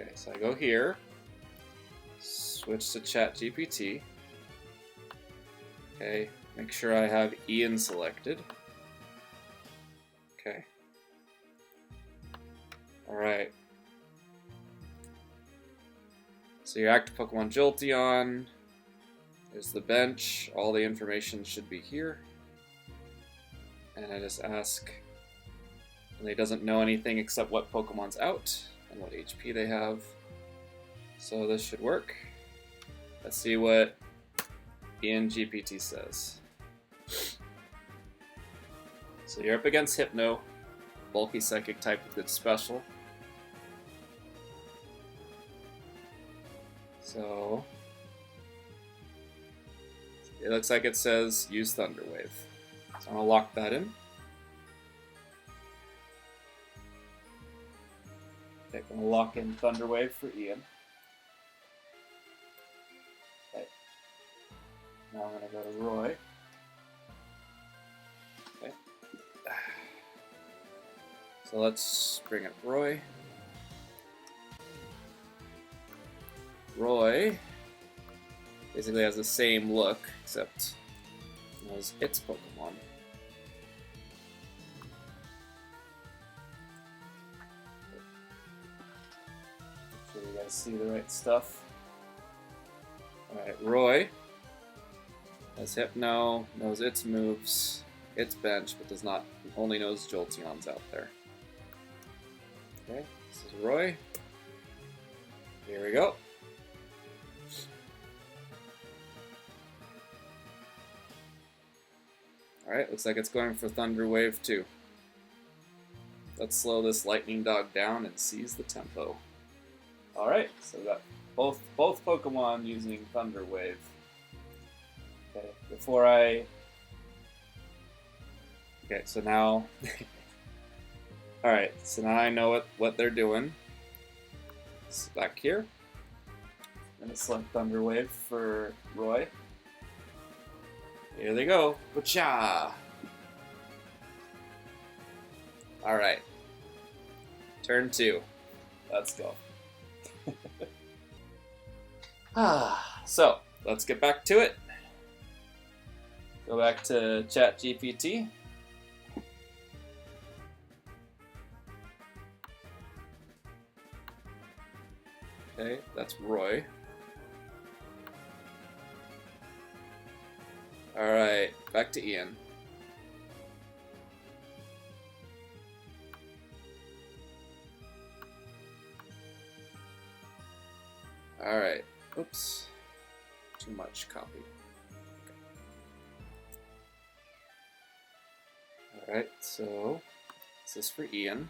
Okay, so I go here, switch to ChatGPT. Okay, make sure I have Ian selected. Okay. Alright. So your active Pokemon Jolteon. There's the bench. All the information should be here. And I just ask. And he doesn't know anything except what Pokemon's out and what HP they have. So this should work. Let's see what EanGPT says. So you're up against Hypno. Bulky Psychic type with good special. So it looks like it says use Thunder Wave. So I'm gonna lock that in. Okay, I'm gonna lock in Thunder Wave for Ian. Okay. Now I'm gonna go to Roy. Okay. So let's bring up Roy. Roy basically has the same look, except knows its Pokemon. Make sure you guys see the right stuff. Alright, Roy has Hypno, knows its moves, its bench, but does not, only knows Jolteon's out there. Okay, this is Roy. Here we go. Alright, looks like it's going for Thunder Wave too. Let's slow this lightning dog down and seize the tempo. Alright, so we got both Pokemon using Thunder Wave. Okay, before I... Okay, so now... Alright, so now I know what they're doing. It's back here. I'm gonna select Thunder Wave for Roy. Here they go. Wacha! Alright. Turn 2. Let's go. So, let's get back to it. Go back to ChatGPT. Okay, that's Roy. Alright, back to Ian. Alright, oops. Too much copy. Okay. Alright, so this is for Ian.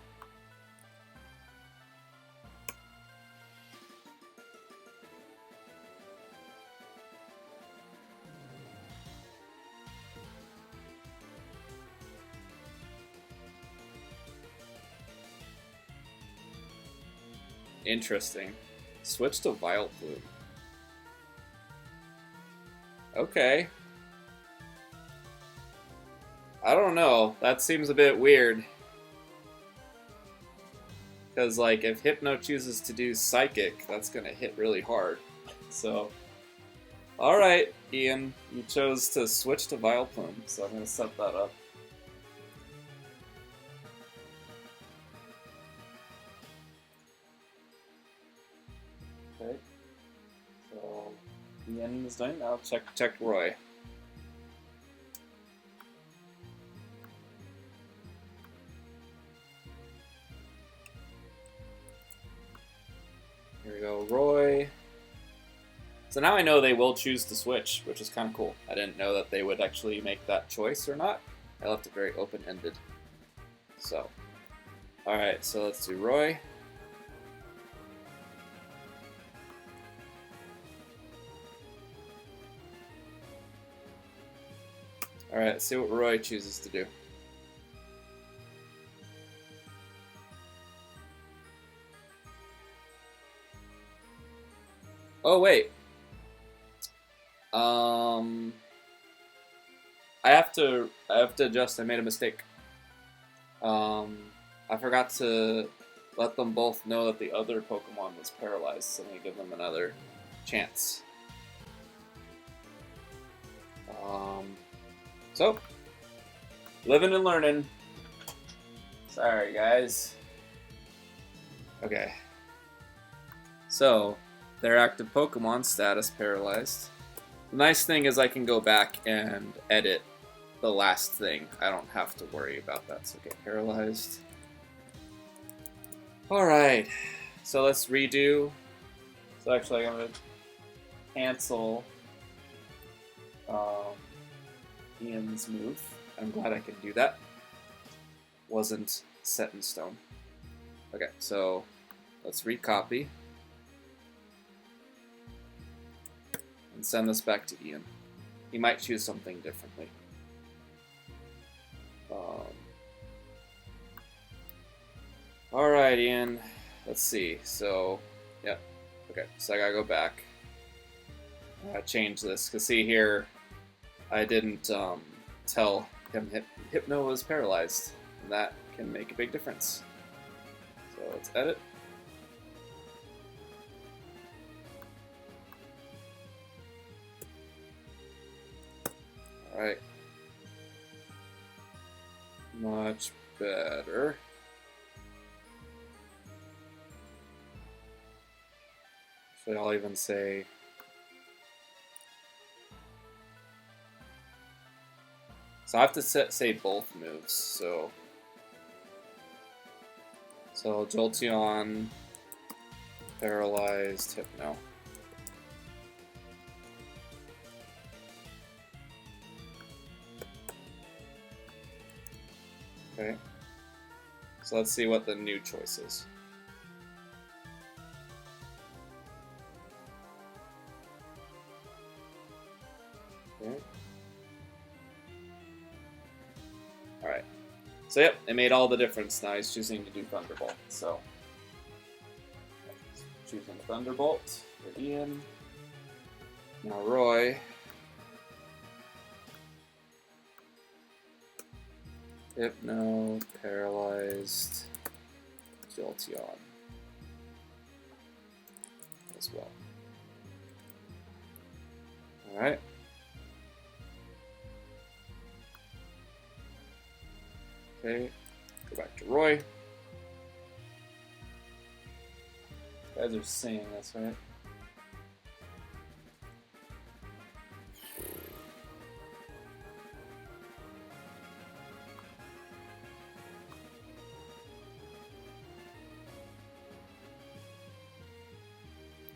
Interesting. Switch to Vileplume. Okay. I don't know. That seems a bit weird. Because, like, if Hypno chooses to do Psychic, that's going to hit really hard. So, alright, Ian. You chose to switch to Vileplume, so I'm going to set that up. Okay. So, Ian is done. Now check Roy. Here we go, Roy. So now I know they will choose to switch, which is kind of cool. I didn't know that they would actually make that choice or not. I left it very open-ended. So, alright, so let's do Roy. Alright, let's see what Roy chooses to do. Oh, wait. I have to adjust. I made a mistake. I forgot to let them both know that the other Pokemon was paralyzed, so we give them another chance. So, living and learning. Sorry, guys. Okay. So, their active Pokemon status paralyzed. The nice thing is I can go back and edit the last thing. I don't have to worry about that. So get paralyzed. Alright. So let's redo. So actually I'm going to cancel Ian's move. I'm glad I can do that. Wasn't set in stone. Okay, so let's recopy. And send this back to Ian. He might choose something differently. Alright, Ian. Let's see. So, yeah. Okay, so I gotta go back. I gotta change this. Because see here, I didn't tell him Hypno was paralyzed. And that can make a big difference. So let's edit. Alright. Much better. Actually, I'll even say... So I have to say both moves, so... So Jolteon, paralyzed, Hypno. Okay. So let's see what the new choice is. Okay. Alright. So yep, it made all the difference. Now he's choosing to do Thunderbolt. So choosing Thunderbolt for Ian. Now Roy. Hypno, paralyzed, Jolteon as well. Alright. Okay, go back to Roy. You guys are seeing this, right?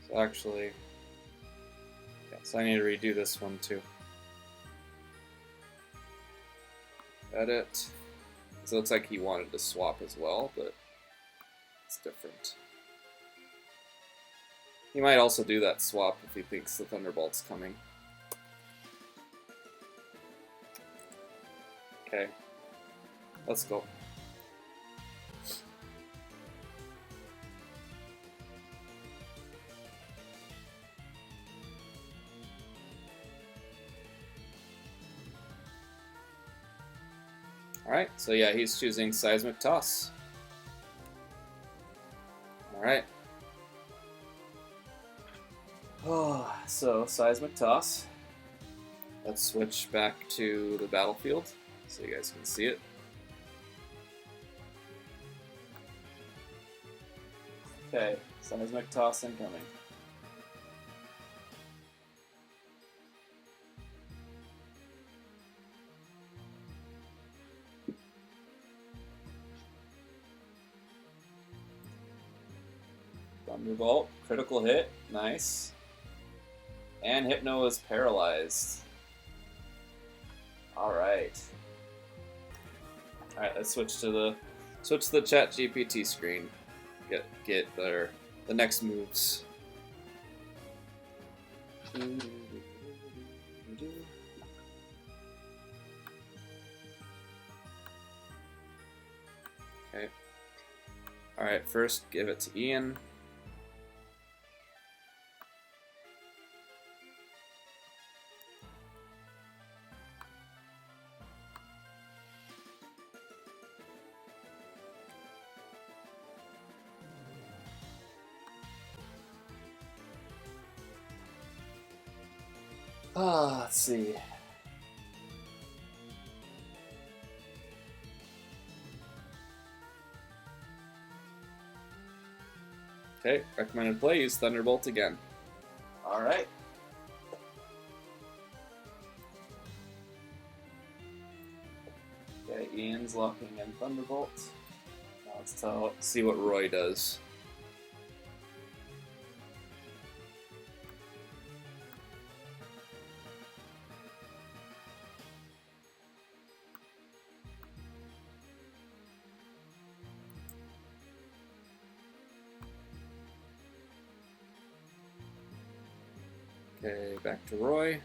So actually, yes, I need to redo this one too. Edit. So it looks like he wanted to swap as well, but it's different. He might also do that swap if he thinks the Thunderbolt's coming. Okay, let's go. Alright, so yeah, he's choosing Seismic Toss. Alright. Oh, so Seismic Toss. Let's switch back to the battlefield so you guys can see it. Okay, Seismic Toss incoming. Thunderbolt, critical hit, nice. And Hypno is paralyzed. Alright. Alright, let's switch to the ChatGPT screen. Get the next moves. Okay. Alright, first give it to Ian. Let's see. Okay, recommended play, use Thunderbolt again. Alright. Okay, Ian's locking in Thunderbolt. Now let's see what Roy does. Okay, back to Roy.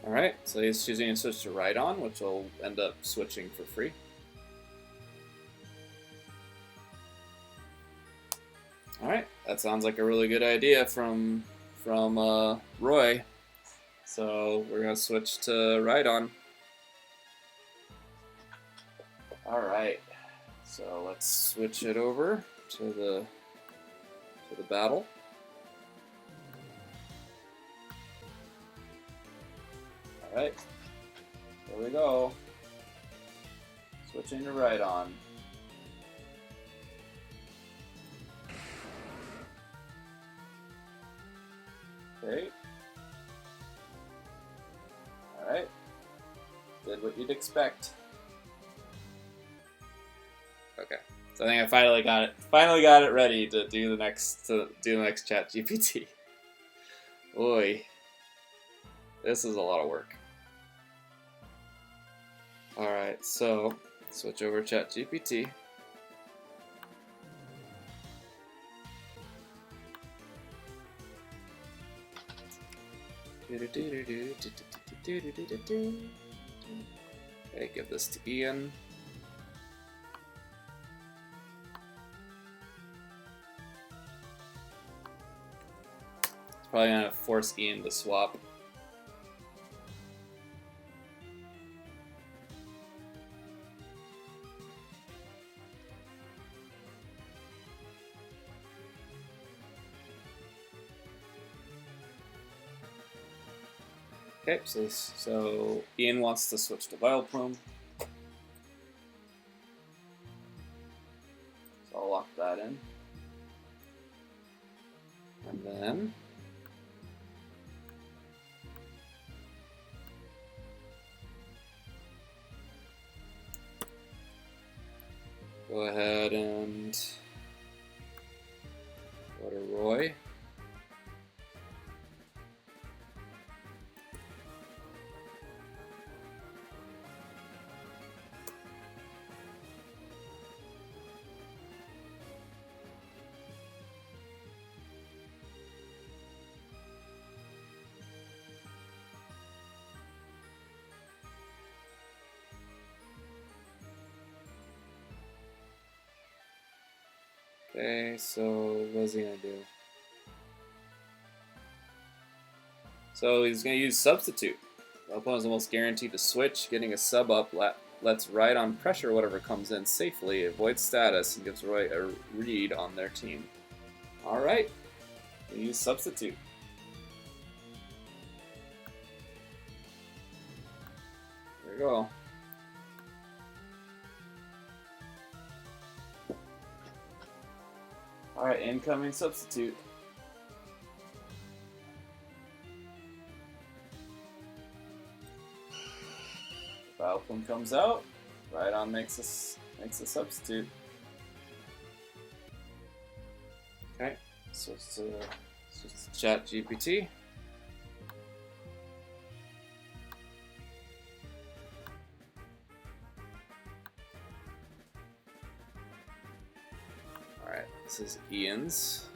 Alright, so he's choosing to switch to Rhydon, which will end up switching for free. Alright, that sounds like a really good idea from Roy. So we're going to switch to Rhydon. Alright, so let's switch it over to the battle. Alright, here we go. Switching to Rhydon. Okay. Alright. Did what you'd expect. Okay. So I think I finally got it ready to do the next chat GPT. Boy. This is a lot of work. Alright, so switch over chat GPT. Okay, give this to Ian. It's probably gonna force Ian to swap. Okay, so Ian wants to switch to Vileplume. So I'll lock that in. And then go ahead and go to Roy. Okay, so what's he gonna do? So he's gonna use Substitute. The opponent's almost guaranteed to switch. Getting a sub up lets Rhydon pressure whatever comes in safely, avoids status, and gives Roy a read on their team. Alright, we use Substitute. There we go. Alright, incoming Substitute. Vileplume comes out. Rhydon makes a Substitute. Okay, switch to chat GPT. Alright, this is Ian's.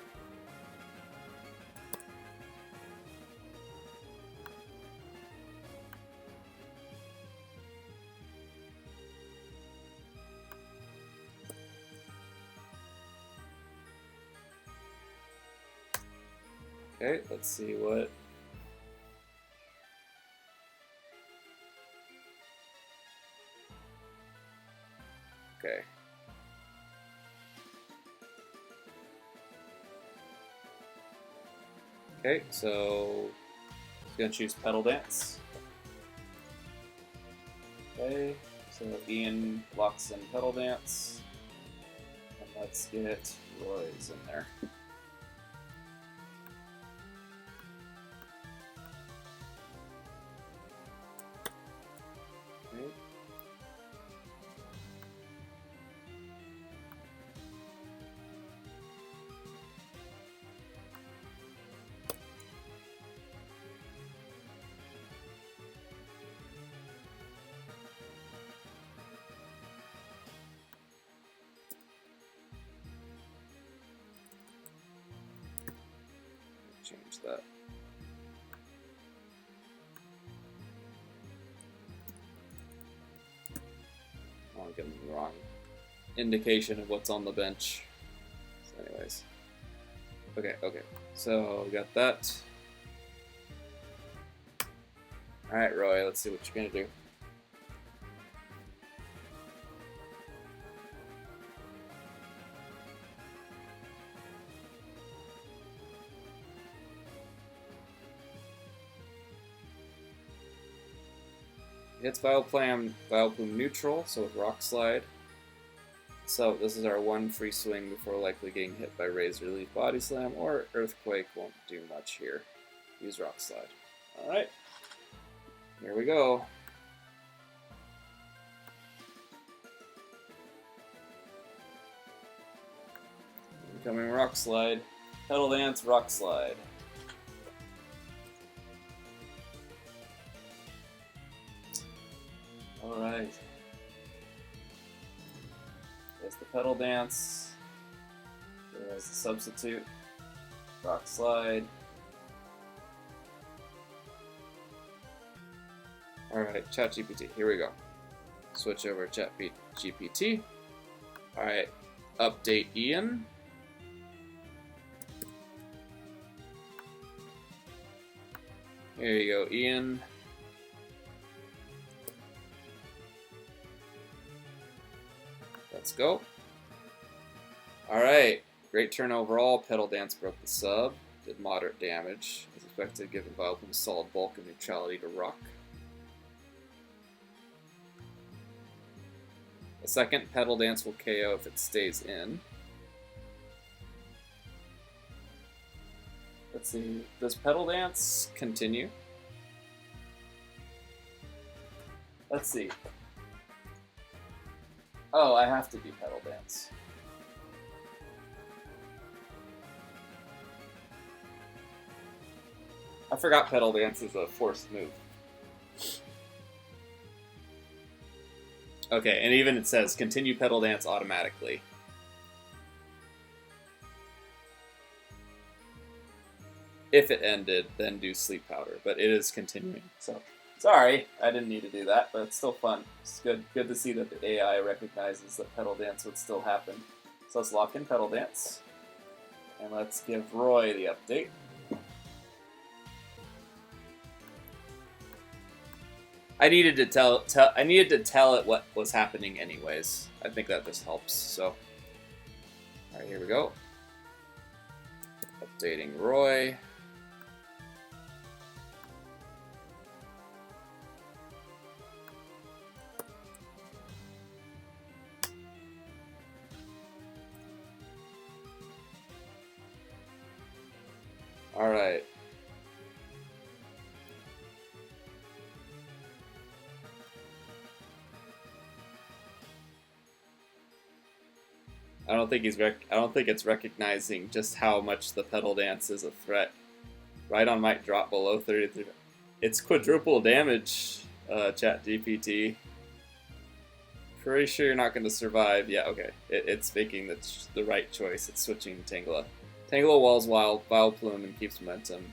Okay, let's see what. Okay. Okay, so I'm gonna choose Pedal Dance. Okay, so Ian locks in Pedal Dance. And let's get Roy's in there. Okay. Change that. I'll give them the wrong indication of what's on the bench. So anyways. Okay, so we got that. Alright, Roy, let's see what you're gonna do. Hits Vileplume neutral, so with Rock Slide. So this is our one free swing before likely getting hit by Razor Leaf Body Slam, or Earthquake won't do much here. Use Rock Slide. Alright, here we go. Incoming Rock Slide. Pedal Dance, Rock Slide. Alright. There's the Pedal Dance. There's the Substitute. Rock Slide. Alright, ChatGPT, here we go. Switch over to ChatGPT. Alright, update Ian. Here you go, Ian. Let's go. Alright, great turn overall. Pedal Dance broke the sub. Did moderate damage. As expected, giving Vileplume solid bulk and neutrality to Rock. The second Pedal Dance will KO if it stays in. Let's see, does Pedal Dance continue? Let's see. Oh, I have to do Pedal Dance. I forgot Pedal Dance is a forced move. Okay, and even it says continue Pedal Dance automatically. If it ended, then do Sleep Powder, but it is continuing. So, sorry, I didn't need to do that, but it's still fun. It's good to see that the AI recognizes that Pedal Dance would still happen. So let's lock in Pedal Dance, and let's give Roy the update. I needed to tell it what was happening anyways. I think that just helps. So, all right, here we go. Updating Roy. All right. I don't think it's recognizing just how much the Pedal Dance is a threat. Rhydon might drop below 33. It's quadruple damage, ChatGPT. Pretty sure you're not going to survive. Yeah, okay. It's making the right choice. It's switching to Tangela. Tangela walls Vileplume and keeps momentum.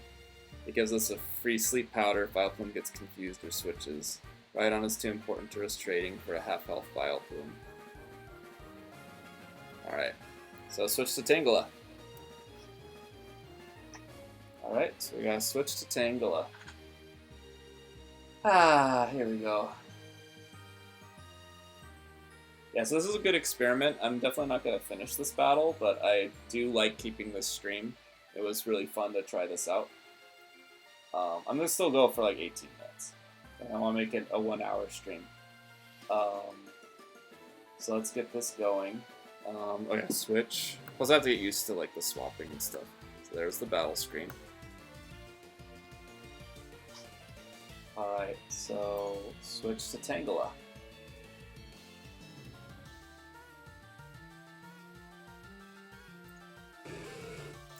It gives us a free Sleep Powder if Vileplume gets confused or switches. Rhydon is too important to risk trading for a half-health Vileplume. Alright, so switch to Tangela. Alright, so we gotta switch to Tangela. Ah, here we go. Yeah, so this is a good experiment. I'm definitely not going to finish this battle, but I do like keeping this stream. It was really fun to try this out. I'm going to still go for like 18 minutes. And I want to make it a 1 hour stream. So let's get this going. Okay, switch. Plus I have to get used to like the swapping and stuff. So there's the battle screen. Alright, so switch to Tangela.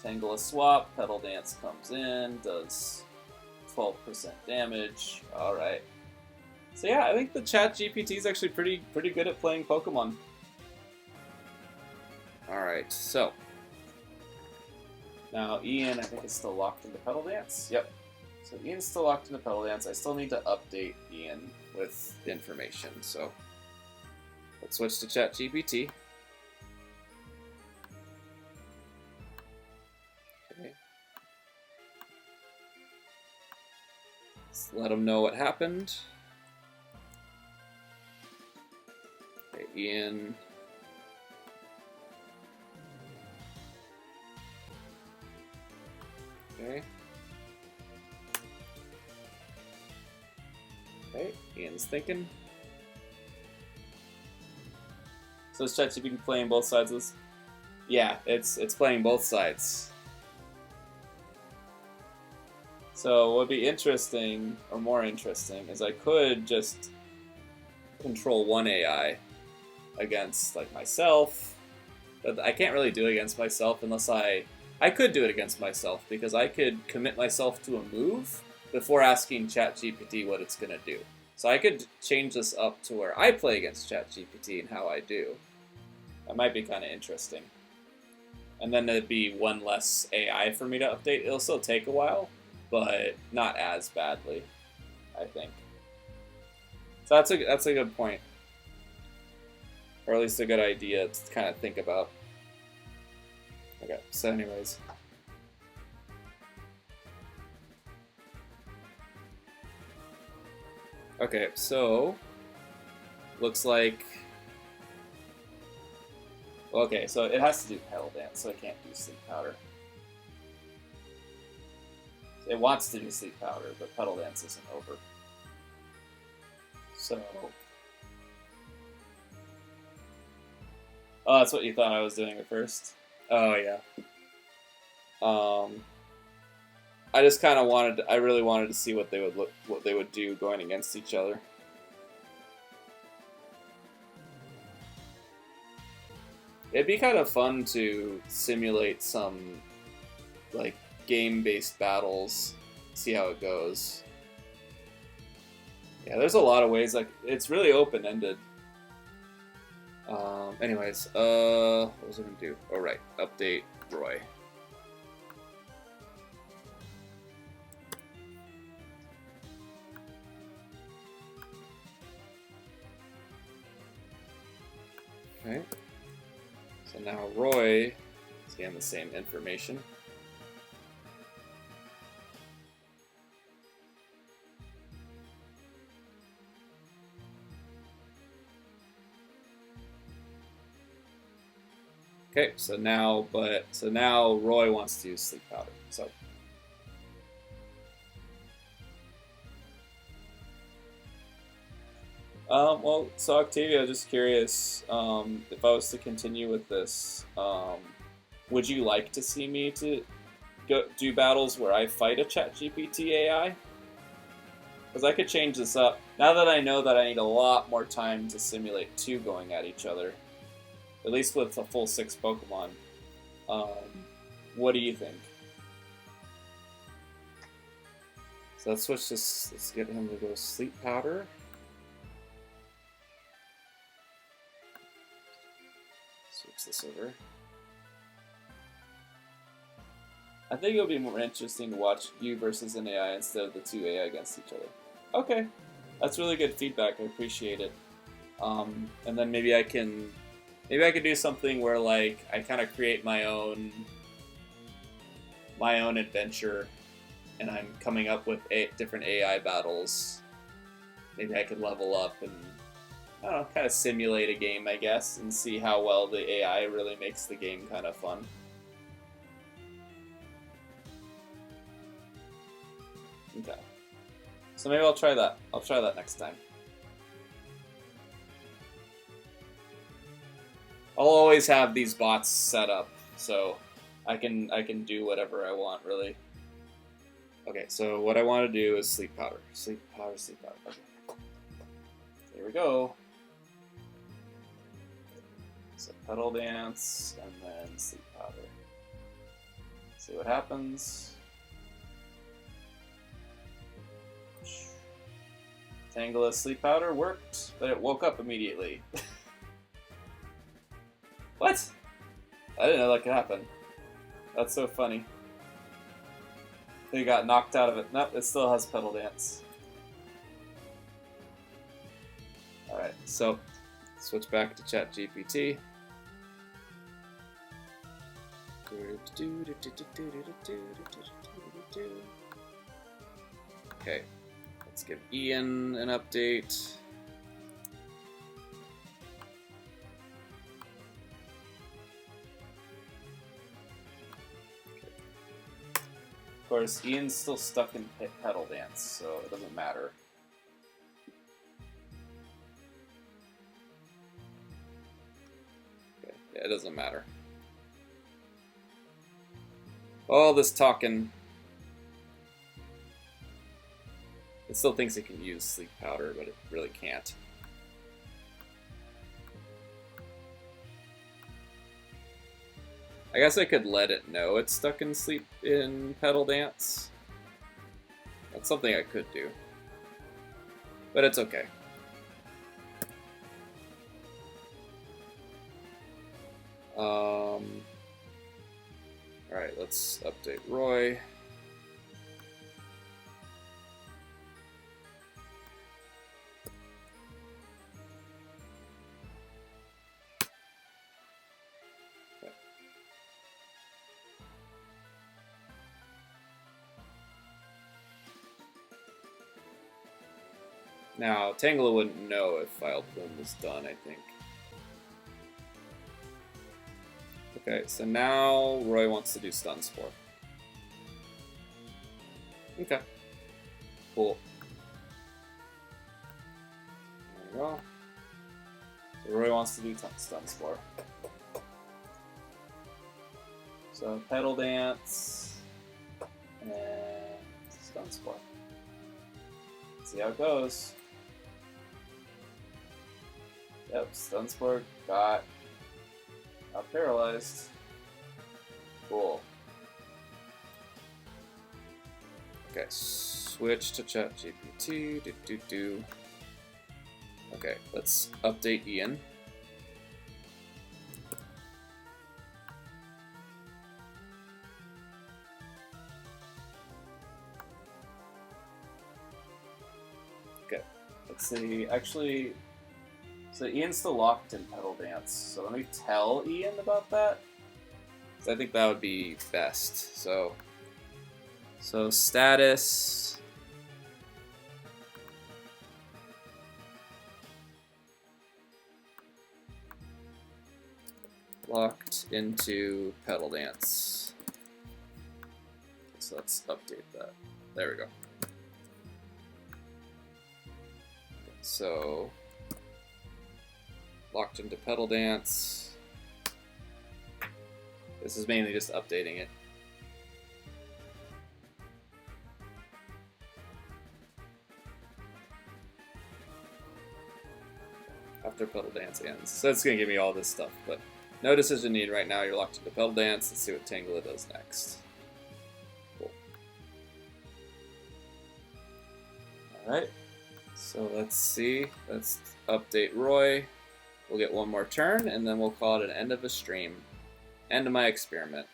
Tangela swap, Petal Dance comes in, does 12% damage. Alright. So yeah, I think the ChatGPT is actually pretty good at playing Pokemon. Alright, so. Now Ian, I think, is still locked into Petal Dance. Yep. So Ian's still locked into Petal Dance. I still need to update Ian with information, so let's switch to ChatGPT. Okay. Let's let him know what happened. Okay, Ian. Okay. Okay, Ian's thinking. So is ChatGPT playing both sides of this? Yeah, it's playing both sides. So what would be interesting, or more interesting, is I could just control one AI against like myself, but I can't really do it against myself unless I could do it against myself because I could commit myself to a move before asking ChatGPT what it's gonna do. So I could change this up to where I play against ChatGPT and how I do. That might be kind of interesting. And then it'd be one less AI for me to update. It'll still take a while, but not as badly, I think. So that's a good point. Or at least a good idea to kind of think about. Okay, so anyways. Okay, so looks like okay, so it has to do Petal Dance, so it can't do Sleep Powder. It wants to do Sleep Powder, but Petal Dance isn't over. So oh, that's what you thought I was doing at first? Oh yeah. I just kind of I really wanted to see what they would do going against each other. It'd be kind of fun to simulate some like game-based battles, see how it goes. Yeah, there's a lot of ways, like it's really open-ended. Anyways, what was I gonna do? Oh right, update Roy. Okay, so now Roy is getting the same information. Okay, so now Roy wants to use Sleep Powder. So well, so Octavia, just curious, if I was to continue with this, would you like to see me to do battles where I fight a ChatGPT AI? Because I could change this up. Now that I know that I need a lot more time to simulate two going at each other, at least with a full 6 Pokemon, what do you think? So let's switch this, let's get him to go Sleep Powder. Switch this over. I think it'll be more interesting to watch you versus an AI instead of the 2 AI against each other. Okay, that's really good feedback. I appreciate it. And then maybe I could do something where like I kind of create my own my own adventure and I'm coming up with different AI battles, maybe I could level up and, I don't know, kind of simulate a game, I guess, and see how well the AI really makes the game kind of fun. Okay. So maybe I'll try that. I'll try that next time. I'll always have these bots set up, so I can do whatever I want, really. Okay, so what I want to do is sleep powder. Sleep powder, sleep powder. Okay. Here we go. So pedal dance, and then sleep powder. See what happens. Tangela sleep powder worked, but it woke up immediately. What? I didn't know that could happen. That's so funny. They got knocked out of it. Nope, it still has pedal dance. Alright, so switch back to ChatGPT. Okay, let's give Ian an update. Of course, Ian's still stuck in pedal dance, so it doesn't matter. Okay, yeah, it doesn't matter. All this talking. It still thinks it can use sleep powder, but it really can't. I guess I could let it know it's stuck in pedal dance. That's something I could do. But it's okay. Alright, let's update Roy. Now, Tangela wouldn't know if File Plume was done, I think. Okay, so now Roy wants to do Stun Spore. Okay. Cool. There we go. So Roy wants to do Stun Spore. So Pedal Dance and Stun Spore. See how it goes. Yep, Stun Spore got paralyzed. Cool. Okay, switch to ChatGPT. Okay, let's update Ian. Okay, let's see. Actually, so Ian's still locked in pedal dance. So let me tell Ian about that. I think that would be best. So status. Locked into pedal dance. So let's update that. There we go. So locked into pedal dance. This is mainly just updating it. After pedal dance ends. So it's going to give me all this stuff, but no decision needed right now. You're locked into pedal dance. Let's see what Tangela does next. Cool. Alright. So let's see. Let's update Roy. We'll get one more turn, and then we'll call it an end of a stream. End of my experiment.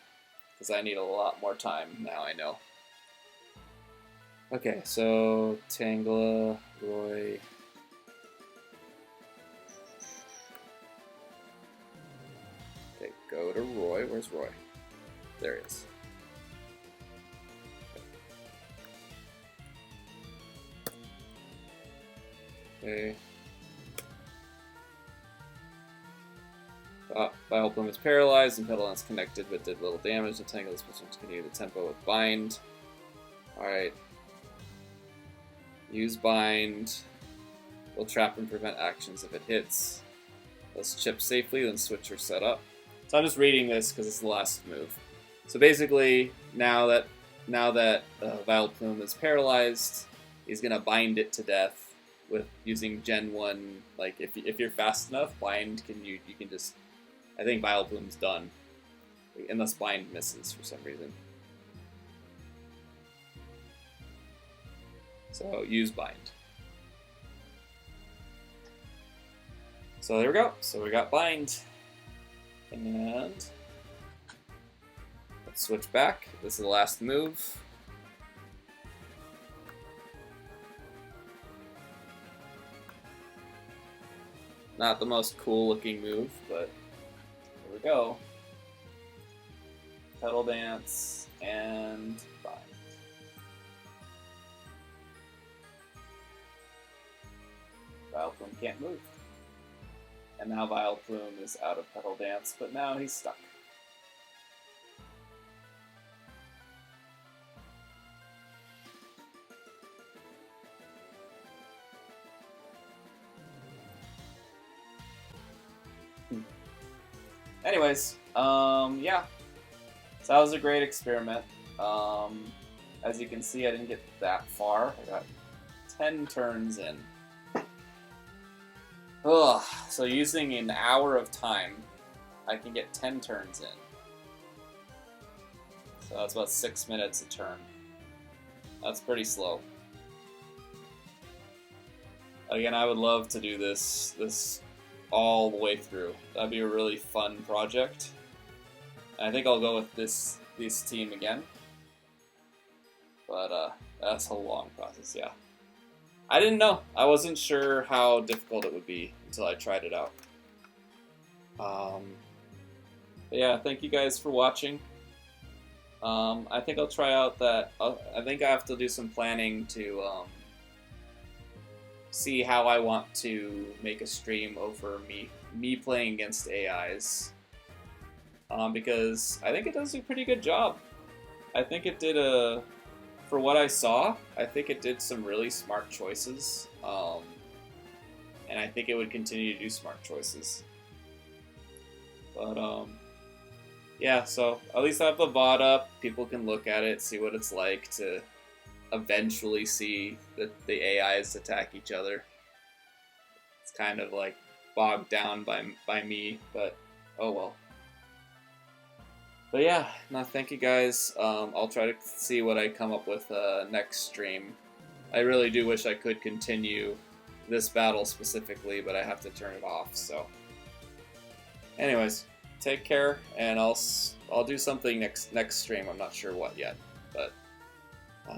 Because I need a lot more time now, I know. Okay, so Tangela, Roy. Okay, go to Roy. Where's Roy? There he is. Okay. Vileplume is paralyzed and Petal Dance connected but did little damage. The Tangle is supposed to continue the tempo with Bind. Alright. Use Bind. Will trap and prevent actions if it hits. Let's chip safely, then switch or set up. So I'm just reading this because it's the last move. So basically, now that Vileplume is paralyzed, he's gonna bind it to death with using Gen 1. Like if you're fast enough, bind you can just. I think Vileplume's done, unless bind misses for some reason. So use bind. So there we go. So we got bind. And let's switch back. This is the last move. Not the most cool looking move, but here we go. Petal Dance and bind. Vileplume can't move. And now Vileplume is out of Petal Dance, but now he's stuck. Anyways, yeah. So that was a great experiment. As you can see, I didn't get that far. I got 10 turns in. Ugh, so using an hour of time, I can get 10 turns in. So that's about 6 minutes a turn. That's pretty slow. Again, I would love to do this all the way through. That'd be a really fun project. And I think I'll go with this team again. But that's a long process, yeah. I didn't know. I wasn't sure how difficult it would be until I tried it out. But yeah, thank you guys for watching. I think I'll try out that. I think I have to do some planning to see how I want to make a stream over me playing against AIs. Because I think it does a pretty good job. I think it did for what I saw, I think it did some really smart choices, and I think it would continue to do smart choices. But yeah, so at least I have the VOD up. People can look at it, see what it's like to eventually see the AIs attack each other. It's kind of like bogged down by me, but oh well. But yeah, no, thank you guys. I'll try to see what I come up with next stream. I really do wish I could continue this battle specifically, but I have to turn it off. So, anyways, take care, and I'll do something next stream. I'm not sure what yet, but